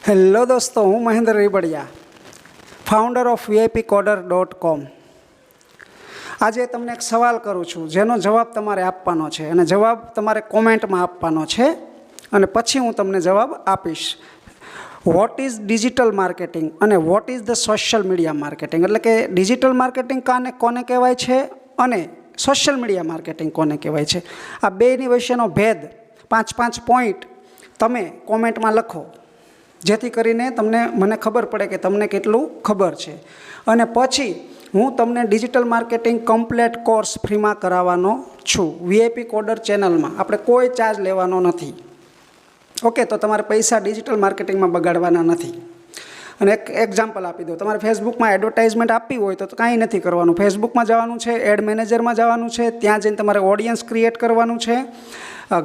Hello દોસ્તો, હું Mahendra Ribadiya, founder of VIPcoder.com. આજે તમને એક સવાલ કરું છું જેનો જવાબ તમારે આપવાનો છે અને જવાબ તમારે કોમેન્ટમાં આપવાનો છે અને પછી હું તમને જવાબ આપીશ. વોટ ઇઝ ડિજિટલ માર્કેટિંગ અને what is the social media marketing, એટલે કે ડિજિટલ માર્કેટિંગ કોને કહેવાય છે અને સોશિયલ મીડિયા માર્કેટિંગ કોને કહેવાય છે. આ બેની વચ્ચેનો ભેદ 5 પોઈન્ટ તમે કોમેન્ટમાં લખો, જેથી કરીને મને ખબર પડે કે તમને કેટલું ખબર છે. અને પછી હું તમને ડિજિટલ માર્કેટિંગ કમ્પ્લીટ કોર્સ ફ્રીમાં કરાવવાનો છું. VIPcoder ચેનલમાં આપણે કોઈ ચાર્જ લેવાનો નથી. ઓકે, તો તમારે પૈસા ડિજિટલ માર્કેટિંગમાં બગાડવાના નથી. અને એક એક્ઝામ્પલ આપી દો, તમારે ફેસબુકમાં એડવર્ટાઇઝમેન્ટ આપવી હોય તો કાંઈ નથી કરવાનું. ફેસબુકમાં જવાનું છે, એડ મેનેજરમાં જવાનું છે, ત્યાં જઈને તમારે ઓડિયન્સ ક્રિએટ કરવાનું છે,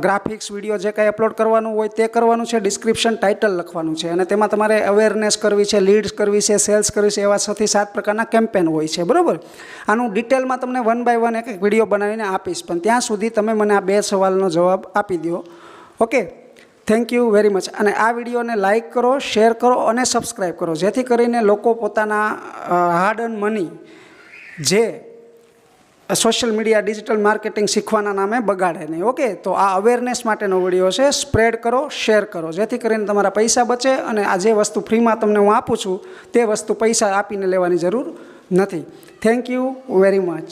ગ્રાફિક્સ વિડીયો જે કાંઈ અપલોડ કરવાનું હોય તે કરવાનું છે, ડિસ્ક્રિપ્શન ટાઇટલ લખવાનું છે અને તેમાં તમારે અવેરનેસ કરવી છે, લીડ્સ કરવી છે, સેલ્સ કરવી છે, એવા 6 થી 7 પ્રકારના કેમ્પેન હોય છે. બરાબર, આનું ડિટેલમાં તમને 1 બાય 1 એક વિડીયો બનાવીને આપીશ, પણ ત્યાં સુધી તમે મને આ 2 સવાલનો જવાબ આપી દો. Okay, thank you very much. અને આ વિડીયોને લાઇક કરો, શેર કરો અને સબસ્ક્રાઈબ કરો, જેથી કરીને લોકો પોતાના હાર્ડ અર્ન મની જે સોશિયલ મીડિયા ડિજિટલ માર્કેટિંગ શીખવાના નામે બગાડે નહીં. ઓકે, તો આ અવેરનેસ માટેનો વિડીયો છે. સ્પ્રેડ કરો, શેર કરો, જેથી કરીને તમારા પૈસા બચે અને આ જે વસ્તુ ફ્રીમાં તમને હું આપું છું તે વસ્તુ પૈસા આપીને લેવાની જરૂર નથી. Thank you very much.